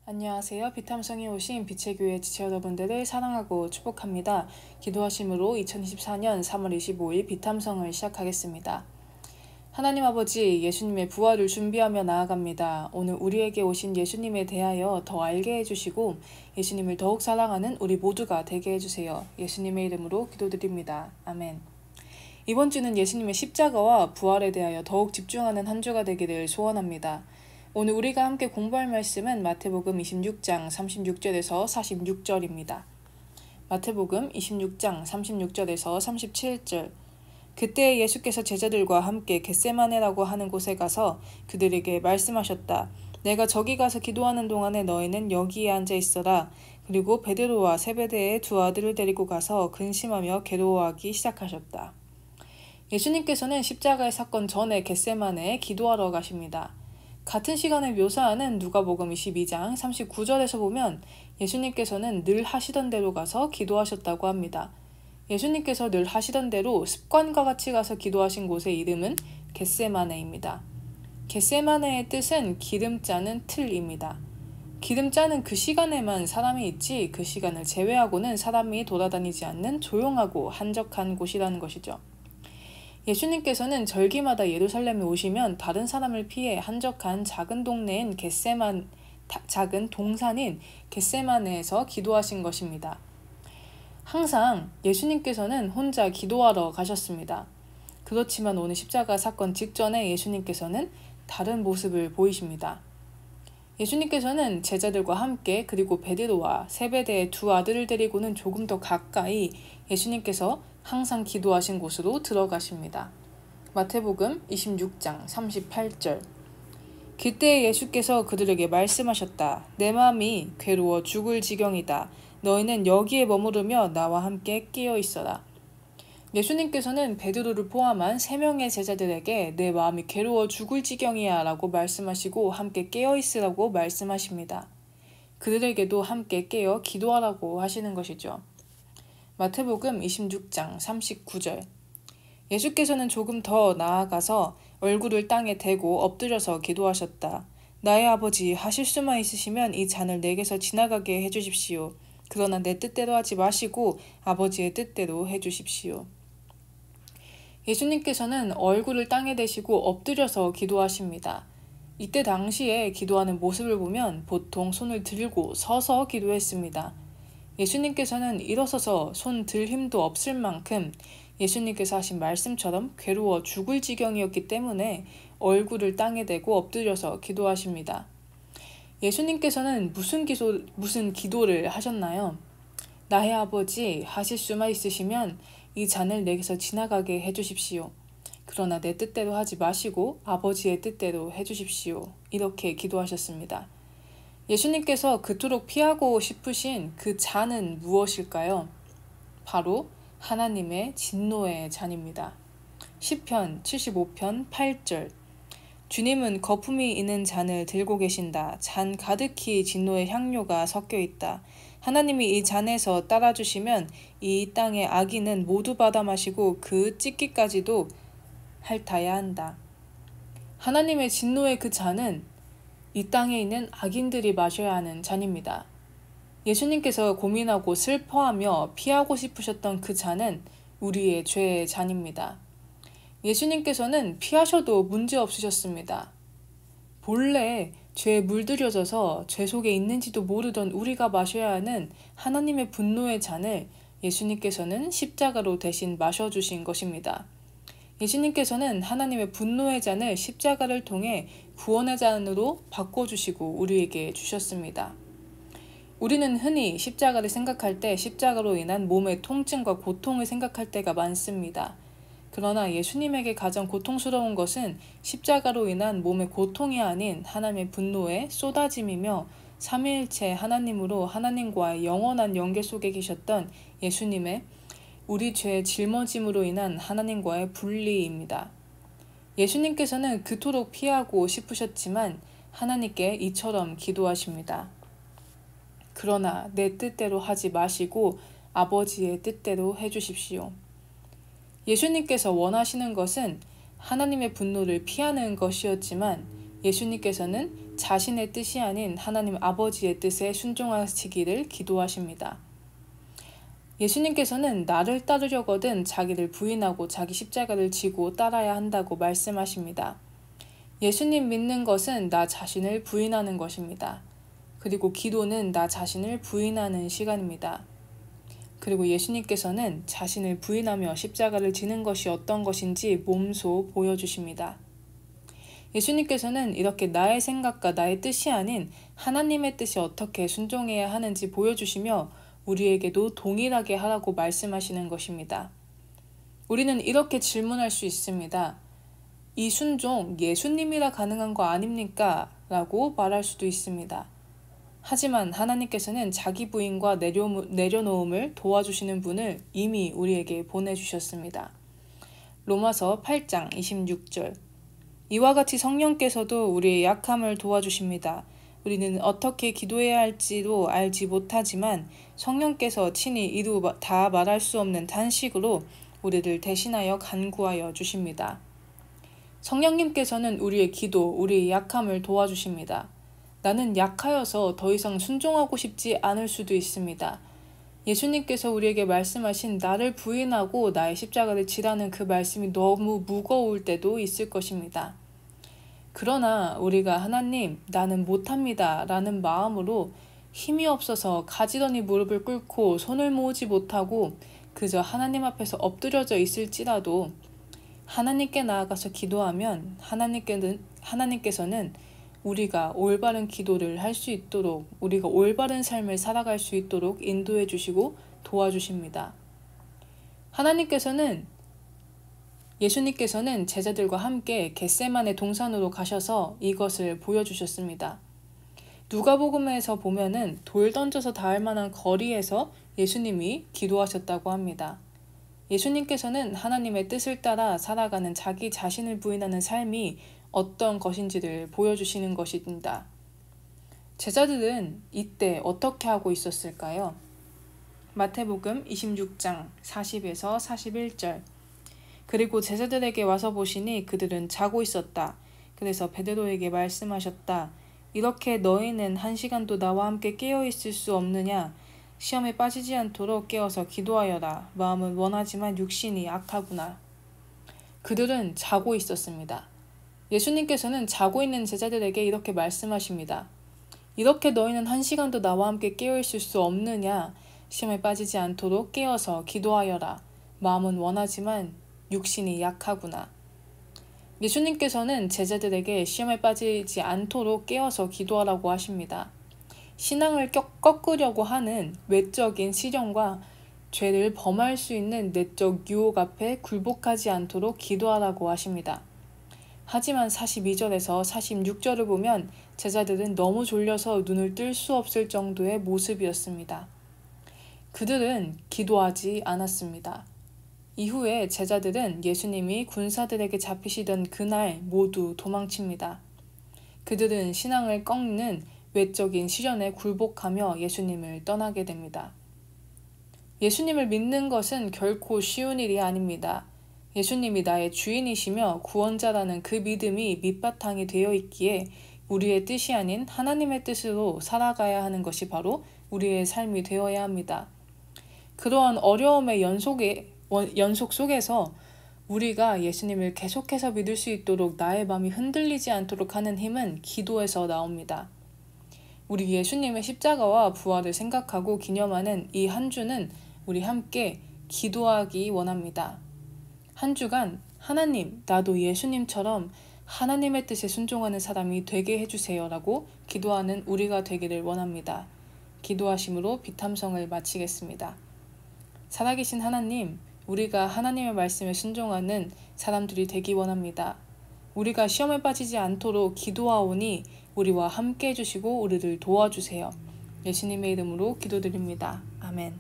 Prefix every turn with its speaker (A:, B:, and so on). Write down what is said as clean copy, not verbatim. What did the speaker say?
A: 안녕하세요. 비탐성에 오신 빛의 교회 지체 여러분들을 사랑하고 축복합니다. 기도하심으로 2024년 3월 25일 비탐성을 시작하겠습니다. 하나님 아버지, 예수님의 부활을 준비하며 나아갑니다. 오늘 우리에게 오신 예수님에 대하여 더 알게 해주시고 예수님을 더욱 사랑하는 우리 모두가 되게 해주세요. 예수님의 이름으로 기도드립니다. 아멘. 이번 주는 예수님의 십자가와 부활에 대하여 더욱 집중하는 한 주가 되기를 소원합니다. 오늘 우리가 함께 공부할 말씀은 마태복음 26장 36절에서 46절입니다. 마태복음 26장 36절에서 37절. 그때 예수께서 제자들과 함께 겟세마네라고 하는 곳에 가서 그들에게 말씀하셨다. 내가 저기 가서 기도하는 동안에 너희는 여기에 앉아 있어라. 그리고 베드로와 세베대의 두 아들을 데리고 가서 근심하며 괴로워하기 시작하셨다. 예수님께서는 십자가의 사건 전에 겟세마네에 기도하러 가십니다. 같은 시간을 묘사하는 누가복음 22장 39절에서 보면 예수님께서는 늘 하시던 대로 가서 기도하셨다고 합니다. 예수님께서 늘 하시던 대로 습관과 같이 가서 기도하신 곳의 이름은 겟세마네입니다. 겟세마네의 뜻은 기름 짜는 틀입니다. 기름 짜는 그 시간에만 사람이 있지 그 시간을 제외하고는 사람이 돌아다니지 않는 조용하고 한적한 곳이라는 것이죠. 예수님께서는 절기마다 예루살렘에 오시면 다른 사람을 피해 한적한 작은 동네인 작은 동산인 겟세마네에서 기도하신 것입니다. 항상 예수님께서는 혼자 기도하러 가셨습니다. 그렇지만 오늘 십자가 사건 직전에 예수님께서는 다른 모습을 보이십니다. 예수님께서는 제자들과 함께 그리고 베드로와 세베대의 두 아들을 데리고는 조금 더 가까이 예수님께서 항상 기도하신 곳으로 들어가십니다. 마태복음 26장 38절. 그때 예수께서 그들에게 말씀하셨다. 내 마음이 괴로워 죽을 지경이다. 너희는 여기에 머무르며 나와 함께 깨어 있어라. 예수님께서는 베드로를 포함한 3명의 제자들에게 내 마음이 괴로워 죽을 지경이야 라고 말씀하시고 함께 깨어 있으라고 말씀하십니다. 그들에게도 함께 깨어 기도하라고 하시는 것이죠. 마태복음 26장 39절. 예수께서는 조금 더 나아가서 얼굴을 땅에 대고 엎드려서 기도하셨다. 나의 아버지, 하실 수만 있으시면 이 잔을 내게서 지나가게 해주십시오. 그러나 내 뜻대로 하지 마시고 아버지의 뜻대로 해주십시오. 예수님께서는 얼굴을 땅에 대시고 엎드려서 기도하십니다. 이때 당시에 기도하는 모습을 보면 보통 손을 들고 서서 기도했습니다. 예수님께서는 일어서서 손 들 힘도 없을 만큼 예수님께서 하신 말씀처럼 괴로워 죽을 지경이었기 때문에 얼굴을 땅에 대고 엎드려서 기도하십니다. 예수님께서는 무슨 기도를 하셨나요? 나의 아버지, 하실 수만 있으시면 이 잔을 내게서 지나가게 해주십시오. 그러나 내 뜻대로 하지 마시고 아버지의 뜻대로 해주십시오. 이렇게 기도하셨습니다. 예수님께서 그토록 피하고 싶으신 그 잔은 무엇일까요? 바로 하나님의 진노의 잔입니다. 시편 75편 8절. 주님은 거품이 있는 잔을 들고 계신다. 잔 가득히 진노의 향료가 섞여 있다. 하나님이 이 잔에서 따라주시면 이 땅의 악인은 모두 받아 마시고 그 찢기까지도 핥아야 한다. 하나님의 진노의 그 잔은 이 땅에 있는 악인들이 마셔야 하는 잔입니다. 예수님께서 고민하고 슬퍼하며 피하고 싶으셨던 그 잔은 우리의 죄의 잔입니다. 예수님께서는 피하셔도 문제 없으셨습니다. 본래 죄에 물들여져서 죄 속에 있는지도 모르던 우리가 마셔야 하는 하나님의 분노의 잔을 예수님께서는 십자가로 대신 마셔주신 것입니다. 예수님께서는 하나님의 분노의 잔을 십자가를 통해 구원의 잔으로 바꿔주시고 우리에게 주셨습니다. 우리는 흔히 십자가를 생각할 때 십자가로 인한 몸의 통증과 고통을 생각할 때가 많습니다. 그러나 예수님에게 가장 고통스러운 것은 십자가로 인한 몸의 고통이 아닌 하나님의 분노의 쏟아짐이며 삼위일체 하나님으로 하나님과의 영원한 연계 속에 계셨던 예수님의 우리 죄의 짊어짐으로 인한 하나님과의 분리입니다. 예수님께서는 그토록 피하고 싶으셨지만 하나님께 이처럼 기도하십니다. 그러나 내 뜻대로 하지 마시고 아버지의 뜻대로 해주십시오. 예수님께서 원하시는 것은 하나님의 분노를 피하는 것이었지만 예수님께서는 자신의 뜻이 아닌 하나님 아버지의 뜻에 순종하시기를 기도하십니다. 예수님께서는 나를 따르려거든 자기를 부인하고 자기 십자가를 지고 따라야 한다고 말씀하십니다. 예수님 믿는 것은 나 자신을 부인하는 것입니다. 그리고 기도는 나 자신을 부인하는 시간입니다. 그리고 예수님께서는 자신을 부인하며 십자가를 지는 것이 어떤 것인지 몸소 보여주십니다. 예수님께서는 이렇게 나의 생각과 나의 뜻이 아닌 하나님의 뜻이 어떻게 순종해야 하는지 보여주시며 우리에게도 동일하게 하라고 말씀하시는 것입니다. 우리는 이렇게 질문할 수 있습니다. 이 순종 예수님이라 가능한 거 아닙니까? 라고 말할 수도 있습니다. 하지만 하나님께서는 자기 부인과 내려놓음을 도와주시는 분을 이미 우리에게 보내주셨습니다. 로마서 8장 26절. 이와 같이 성령께서도 우리의 약함을 도와주십니다. 우리는 어떻게 기도해야 할지도 알지 못하지만 성령께서 친히 이루 다 말할 수 없는 탄식으로 우리를 대신하여 간구하여 주십니다. 성령님께서는 우리의 기도, 우리의 약함을 도와주십니다. 나는 약하여서 더 이상 순종하고 싶지 않을 수도 있습니다. 예수님께서 우리에게 말씀하신 나를 부인하고 나의 십자가를 지라는 그 말씀이 너무 무거울 때도 있을 것입니다. 그러나 우리가 하나님, 나는 못합니다 라는 마음으로 힘이 없어서 가지런히 무릎을 꿇고 손을 모으지 못하고 그저 하나님 앞에서 엎드려져 있을지라도 하나님께 나아가서 기도하면 하나님께서는 우리가 올바른 기도를 할 수 있도록, 우리가 올바른 삶을 살아갈 수 있도록 인도해 주시고 도와주십니다. 예수님께서는 제자들과 함께 겟세마네 동산으로 가셔서 이것을 보여주셨습니다. 누가복음에서 보면은 돌 던져서 닿을 만한 거리에서 예수님이 기도하셨다고 합니다. 예수님께서는 하나님의 뜻을 따라 살아가는 자기 자신을 부인하는 삶이 어떤 것인지를 보여주시는 것입니다. 제자들은 이때 어떻게 하고 있었을까요? 마태복음 26장 40에서 41절. 그리고 제자들에게 와서 보시니 그들은 자고 있었다. 그래서 베드로에게 말씀하셨다. 이렇게 너희는 1시간도 나와 함께 깨어 있을 수 없느냐? 시험에 빠지지 않도록 깨어서 기도하여라. 마음은 원하지만 육신이 약하구나. 그들은 자고 있었습니다. 예수님께서는 자고 있는 제자들에게 이렇게 말씀하십니다. 이렇게 너희는 1시간도 나와 함께 깨어 있을 수 없느냐? 시험에 빠지지 않도록 깨어서 기도하여라. 마음은 원하지만 육신이 약하구나. 예수님께서는 제자들에게 시험에 빠지지 않도록 깨어서 기도하라고 하십니다. 신앙을 꺾으려고 하는 외적인 시련과 죄를 범할 수 있는 내적 유혹 앞에 굴복하지 않도록 기도하라고 하십니다. 하지만 42절에서 46절을 보면 제자들은 너무 졸려서 눈을 뜰 수 없을 정도의 모습이었습니다. 그들은 기도하지 않았습니다. 이후에 제자들은 예수님이 군사들에게 잡히시던 그날 모두 도망칩니다. 그들은 신앙을 꺾는 외적인 시련에 굴복하며 예수님을 떠나게 됩니다. 예수님을 믿는 것은 결코 쉬운 일이 아닙니다. 예수님이 나의 주인이시며 구원자라는 그 믿음이 밑바탕이 되어 있기에 우리의 뜻이 아닌 하나님의 뜻으로 살아가야 하는 것이 바로 우리의 삶이 되어야 합니다. 그러한 어려움의 연속 속에서 우리가 예수님을 계속해서 믿을 수 있도록 나의 마음이 흔들리지 않도록 하는 힘은 기도에서 나옵니다. 우리 예수님의 십자가와 부활을 생각하고 기념하는 이 한 주는 우리 함께 기도하기 원합니다. 한 주간 하나님, 나도 예수님처럼 하나님의 뜻에 순종하는 사람이 되게 해주세요 라고 기도하는 우리가 되기를 원합니다. 기도하심으로 비탐성을 마치겠습니다. 살아계신 하나님, 우리가 하나님의 말씀에 순종하는 사람들이 되기 원합니다. 우리가 시험에 빠지지 않도록 기도하오니 우리와 함께 해주시고 우리를 도와주세요. 예수님의 이름으로 기도드립니다. 아멘.